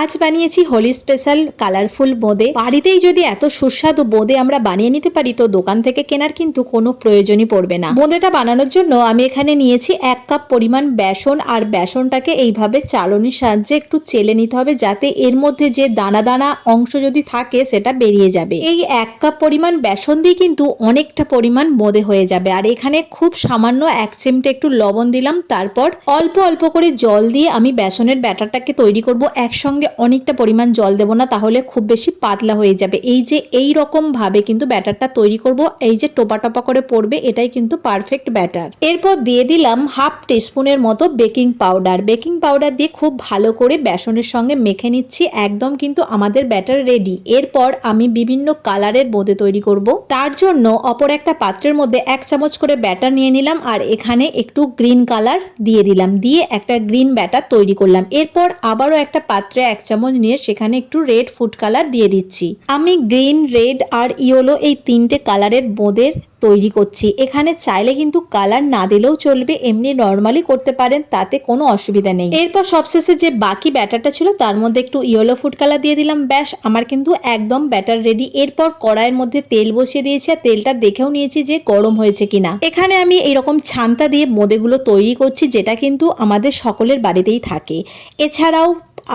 আজ বানিয়েছি Holi special colourful বোঁদে। বাড়িতেই যদি এত সুস্বাদু বোঁদে আমরা বানিয়ে নিতে পারি তো দোকান থেকে কেনার কিন্তু কোনো প্রয়োজনই পড়বে না। বোঁদেটা বানানোর জন্য আমি এখানে নিয়েছি 1 কাপ পরিমাণ বেসন, আর বেসনটাকে এইভাবে চালনির সাহায্যে একটু চেলে নিতে হবে যাতে এর মধ্যে যে দানা দানা অংশ যদি থাকে সেটা বেরিয়ে যাবে। এই 1 কাপ পরিমাণ বেসন দিয়ে কিন্তু অনেকটা পরিমাণ বোঁদে হয়ে যাবে। আর এখানে খুব সামান্য 1 চিমটে একটু লবণ দিলাম, তারপর অল্প অল্প করে জল দিয়ে আমি বেসনের ব্যাটারটাকে তৈরি করব। একসঙ্গে অনেকটা পরিমাণ জল দেব না, তাহলে খুব বেশি পাতলা হয়ে যাবে। এই যে এই রকম ভাবে কিন্তু ব্যাটারটা তৈরি করব, এই যে টোপা টোপা করে পড়বে, এটাই কিন্তু পারফেক্ট ব্যাটার। এরপর দিয়ে দিলাম 1/2 টিস্পুনের মতো বেকিং পাউডার। বেকিং পাউডার দিয়ে খুব ভালো করে বেসনের সঙ্গে মেখে নিচ্ছি। একদম কিন্তু আমাদের ব্যাটার রেডি। এরপর আমি বিভিন্ন কালারের বোঁদে তৈরি করব। তার জন্য অপর একটা পাত্রের মধ্যে 1 চামচ করে ব্যাটার নিয়ে নিলাম, আর এখানে একটু গ্রিন কালার দিয়ে দিলাম, দিয়ে একটা গ্রিন ব্যাটার তৈরি করলাম। এরপর আবারও একটা পাত্রে 1 চামচ নিয়ে সেখানে একটু রেড ফুড কালার দিয়ে দিচ্ছি। আমি গ্রিন, রেড আর ইয়েলো এই 3টে কালারের বোঁদের তৈরি করছি। এখানে চাইলে কিন্তু কালার না দিলেও চলবে, এমনি নর্মালি করতে পারেন, তাতে কোনো অসুবিধা নেই। এরপর সবশেষে যে বাকি ব্যাটারটা ছিল তার মধ্যে একটু ইয়েলো ফুড কালার দিয়ে দিলাম। ব্যাস, আমার কিন্তু একদম ব্যাটার রেডি। এরপর কড়াইয়ের মধ্যে তেল বসিয়ে দিয়েছি, আর তেলটা দেখেও নিয়েছি যে গরম হয়েছে কিনা। এখানে আমি এইরকম ছান্তা দিয়ে বোঁদেগুলো তৈরি করছি, যেটা কিন্তু আমাদের সকলের বাড়িতেই থাকে। এছাড়াও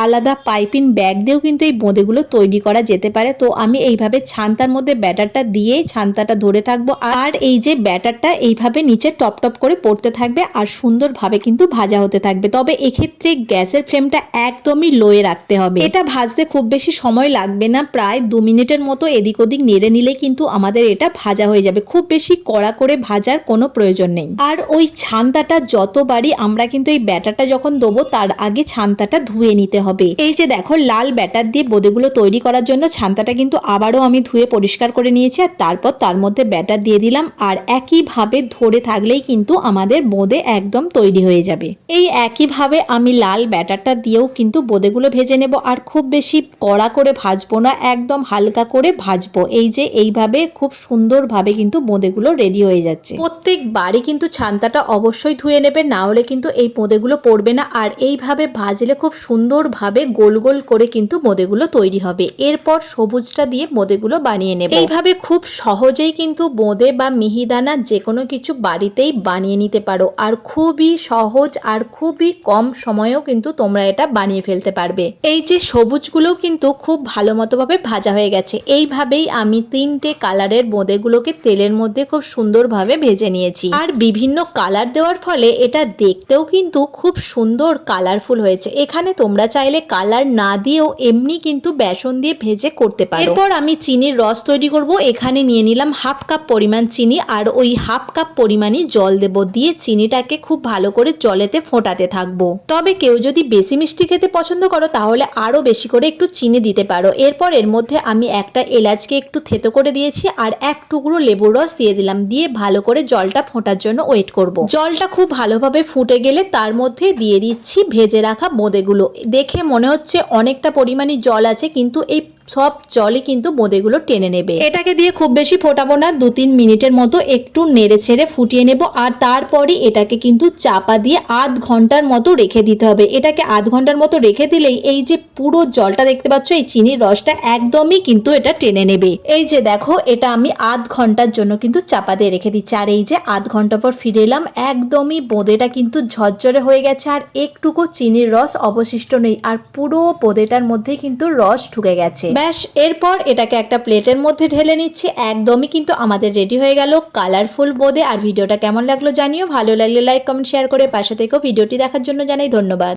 আলাদা পাইপিং ব্যাগ দিয়েও কিন্তু এই বোঁদেগুলো তৈরি করা যেতে পারে। তো আমি এইভাবে ছান্তার মধ্যে ব্যাটারটা দিয়ে ছান্তাটা ধরে থাকবো, আর এই যে ব্যাটারটা এইভাবে নিচে টপ টপ করে পড়তে থাকবে, আর সুন্দরভাবে কিন্তু ভাজা হতে থাকবে। তবে এক্ষেত্রে গ্যাসের ফ্লেমটা একদমই লোয়ে রাখতে হবে। এটা ভাজতে খুব বেশি সময় লাগবে না, প্রায় 2 মিনিটের মতো এদিক ওদিক নেড়ে নিলে কিন্তু আমাদের এটা ভাজা হয়ে যাবে। খুব বেশি কড়া করে ভাজার কোনো প্রয়োজন নেই। আর ওই ছান্তাটা যতবারই আমরা কিন্তু এই ব্যাটারটা যখন দেবো তার আগে ছান্তাটা ধুয়ে নিতে হবে। এই যে দেখো, লাল ব্যাটার দিয়ে বোঁদেগুলো তৈরি করার জন্য ছান্তাটা কিন্তু আবারও আমি ধুয়ে পরিষ্কার করে নিয়েছি, আর তারপর তার মধ্যে ব্যাটার দিয়ে দিলাম, আর একইভাবে ধরে থাকলেই কিন্তু আমাদের বোঁদে একদম তৈরি হয়ে যাবে। এই একইভাবে আমি লাল ব্যাটারটা দিয়েও কিন্তু বোঁদেগুলো ভেজে নেব, আর খুব বেশি কড়া করে ভাজবো না, একদম হালকা করে ভাজবো। এই যে এইভাবে খুব সুন্দরভাবে কিন্তু বোঁদেগুলো রেডি হয়ে যাচ্ছে। প্রত্যেকবারই কিন্তু ছান্তাটা অবশ্যই ধুয়ে নেবে, না হলে কিন্তু এই বোঁদেগুলো পড়বে না। আর এইভাবে ভাজলে খুব সুন্দর ভাবে গোল গোল করে কিন্তু বোঁদেগুলো তৈরি হবে। এরপর সবুজটা দিয়ে বোঁদেগুলো বানিয়ে নেব। এইভাবে খুব সহজেই কিন্তু বোঁদে বা মিহিদানা যে কোনো কিছু বাড়িতেই বানিয়ে নিতে পারো, আর খুবই সহজ আর খুবই কম সময়েও কিন্তু তোমরা এটা বানিয়ে ফেলতে পারবে। এই যে সবুজগুলো কিন্তু খুব ভালো মতো ভাবে ভাজা হয়ে গেছে। এইভাবেই আমি 3টে কালারের বোঁদেগুলোকে তেলের মধ্যে খুব সুন্দরভাবে ভেজে নিয়েছি। আর বিভিন্ন কালার দেওয়ার ফলে এটা দেখতেও কিন্তু খুব সুন্দর কালারফুল হয়েছে। এখানে তোমরা চাইলে কালার না দিয়েও এমনি কিন্তু বেসন দিয়ে ভেজে করতে পারো। এরপর আমি চিনির রস তৈরি করব। এখানে নিয়ে নিলাম 1/2 কাপ পরিমাণ চিনি, আর ওই 1/2 কাপ পরিমাণই জল দেব, দিয়ে চিনিটাকে খুব ভালো করে জলেতে ফোটাতে থাকবো। তবে কেউ যদি বেশি মিষ্টি খেতে পছন্দ করো তাহলে আরো বেশি করে একটু চিনি দিতে পারো। এরপর এর মধ্যে আমি একটা এলাচকে একটু থেতো করে দিয়েছি, আর 1 টুকরো লেবুর রস দিয়ে দিলাম, দিয়ে ভালো করে জলটা ফোটার জন্য ওয়েট করব। জলটা খুব ভালোভাবে ফুটে গেলে তার মধ্যে দিয়ে দিচ্ছি ভেজে রাখা বোঁদেগুলো। দেখে মনে হচ্ছে অনেকটা পরিমাণে জল আছে, কিন্তু এই সব জলই কিন্তু বোঁদেগুলো টেনে নেবে। এটাকে দিয়ে খুব বেশি ফোটাবো না, 2-3 মিনিটের মতো একটু নেড়ে ছেড়ে ফুটিয়ে নেব, আর তারপরই এটাকে কিন্তু চাপা দিয়ে আধ ঘন্টার মতো রেখে দিতে হবে। এটাকে আধ ঘন্টার মতো রেখে দিলেই এই যে পুরো জলটা দেখতে পাচ্ছ, এই চিনির রসটা একদমই কিন্তু এটা টেনে নেবে। এই যে দেখো, এটা আমি আধ ঘন্টার জন্য কিন্তু চাপা দিয়ে রেখে দিচ্ছি। আর এই যে আধ ঘন্টা পর ফিরে এলাম, একদমই বোঁদেটা কিন্তু ঝরঝরে হয়ে গেছে, আর একটুকু চিনির রস অবশিষ্ট নেই, আর পুরো বোঁদেটার মধ্যে কিন্তু রস ঢুকে গেছে। ব্যাস, এরপর এটাকে একটা প্লেটের মধ্যে ঢেলে নিচ্ছি। একদমই কিন্তু আমাদের রেডি হয়ে গেল কালারফুল বোঁদে। আর ভিডিওটা কেমন লাগলো জানিও, ভালো লাগলে লাইক, কমেন্ট, শেয়ার করে পাশে থেকেও। ভিডিওটি দেখার জন্য জানাই ধন্যবাদ।